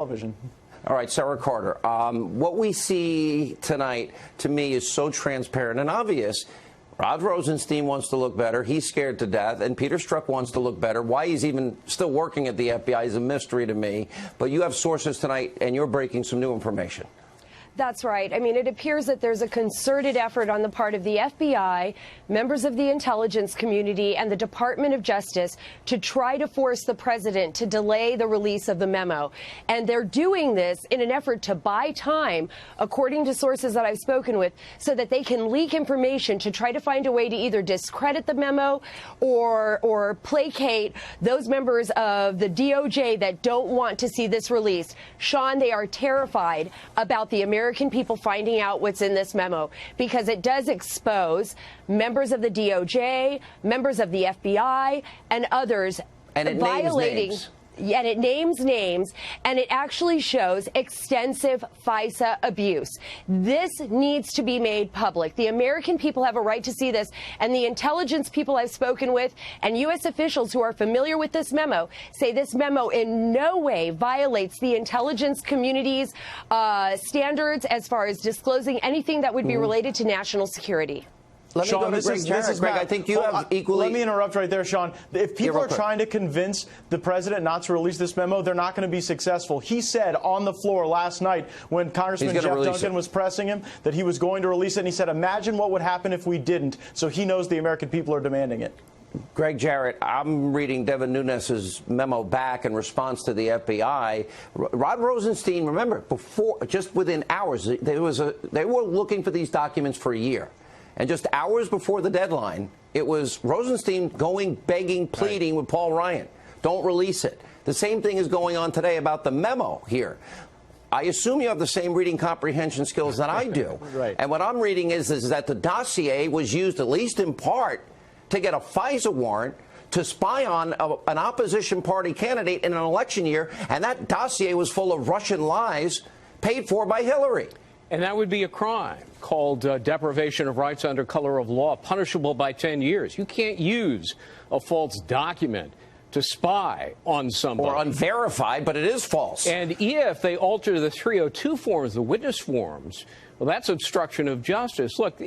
television. All right, Sarah Carter, what we see tonight, to me, is so transparent and obvious. Rod Rosenstein wants to look better. He's scared to death. And Peter Strzok wants to look better. Why he's even still working at the FBI is a mystery to me. But you have sources tonight, and you're breaking some new information. That's right. I mean, it appears that there's a concerted effort on the part of the FBI, members of the intelligence community, and the Department of Justice to try to force the president to delay the release of the memo. And they're doing this in an effort to buy time, according to sources that I've spoken with, so that they can leak information to try to find a way to either discredit the memo or placate those members of the DOJ that don't want to see this released. Sean, they are terrified about the American people finding out what's in this memo, because it does expose members of the DOJ, members of the FBI, and others violating. And it names names, and it actually shows extensive FISA abuse. This needs to be made public. The American people have a right to see this, and the intelligence people I've spoken with and U.S. officials who are familiar with this memo say this memo in no way violates the intelligence community's standards as far as disclosing anything that would be related to national security. Let me go to Greg Jarrett. Greg, I think you have equally... Let me interrupt right there, Sean. If people are trying to convince the president not to release this memo, they're not going to be successful. He said on the floor last night when Congressman Jeff Duncan was pressing him that he was going to release it, and he said, imagine what would happen if we didn't. So he knows the American people are demanding it. Greg Jarrett, I'm reading Devin Nunes's memo back in response to the FBI. Rod Rosenstein, remember, before, just within hours, they were looking for these documents for a year. And just hours before the deadline, it was Rosenstein going, begging, pleading with Paul Ryan. Don't release it. The same thing is going on today about the memo here. I assume you have the same reading comprehension skills that I do. Right. And what I'm reading is that the dossier was used, at least in part, to get a FISA warrant to spy on an opposition party candidate in an election year. And that dossier was full of Russian lies paid for by Hillary. And that would be a crime called deprivation of rights under color of law, punishable by 10 years. You can't use a false document to spy on somebody. Or unverified, but it is false. And if they alter the 302 forms, the witness forms, well, that's obstruction of justice. Look,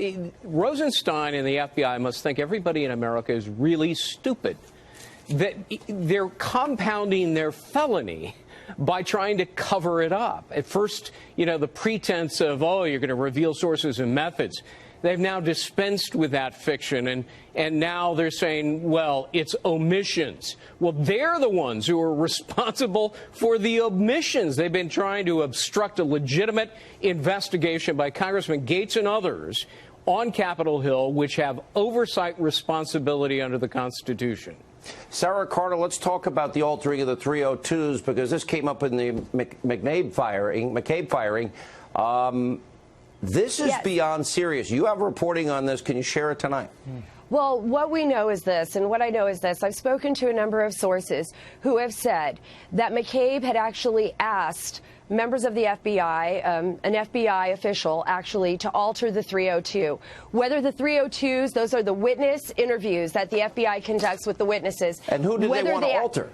Rosenstein and the FBI must think everybody in America is really stupid, that they're compounding their felony by trying to cover it up. At first, you know, the pretense of, oh, you're going to reveal sources and methods. They've now dispensed with that fiction, and now they're saying, well, it's omissions. Well, they're the ones who are responsible for the omissions. They've been trying to obstruct a legitimate investigation by Congressman Gates and others on Capitol Hill, which have oversight responsibility under the Constitution. Sarah Carter, let's talk about the altering of the 302s, because this came up in the McCabe firing. This is beyond serious. You have reporting on this. Can you share it tonight? Well, what we know is this, and what I know is this. I've spoken to a number of sources who have said that McCabe had actually asked members of the FBI, an FBI official, actually, to alter the 302. Whether the 302s, those are the witness interviews that the FBI conducts with the witnesses. And who did they want to alter?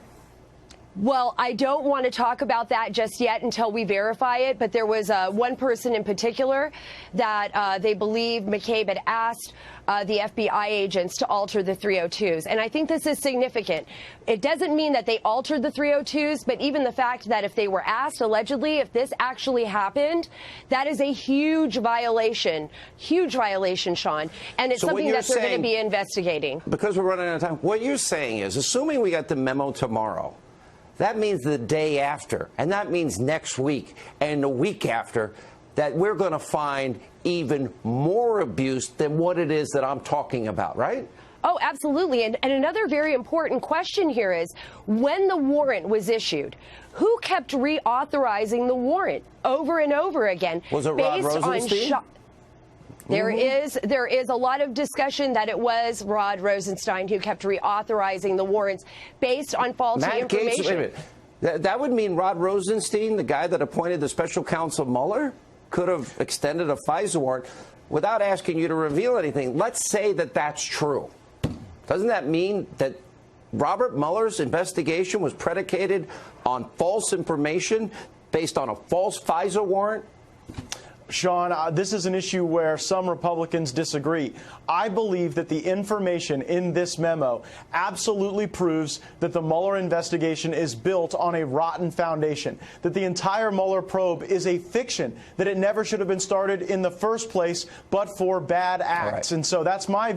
Well, I don't want to talk about that just yet until we verify it, but there was one person in particular that they believe McCabe had asked the FBI agents to alter the 302s. And I think this is significant. It doesn't mean that they altered the 302s, but even the fact that if they were asked, allegedly, if this actually happened, that is a huge violation, Sean. And it's something that they're going to be investigating. Because we're running out of time, what you're saying is, assuming we got the memo tomorrow, that means the day after, and that means next week and the week after, that we're going to find even more abuse than what it is that I'm talking about, right? Oh, absolutely. And another very important question here is, when the warrant was issued, who kept reauthorizing the warrant over and over again? Was it Rod Rosenstein? There is a lot of discussion that it was Rod Rosenstein who kept reauthorizing the warrants based on faulty information. Gates, wait a minute. That would mean Rod Rosenstein, the guy that appointed the special counsel Mueller, could have extended a FISA warrant without asking you to reveal anything. Let's say that that's true. Doesn't that mean that Robert Mueller's investigation was predicated on false information based on a false FISA warrant? Sean, this is an issue where some Republicans disagree. I believe that the information in this memo absolutely proves that the Mueller investigation is built on a rotten foundation, that the entire Mueller probe is a fiction, that it never should have been started in the first place but for bad acts. And so that's my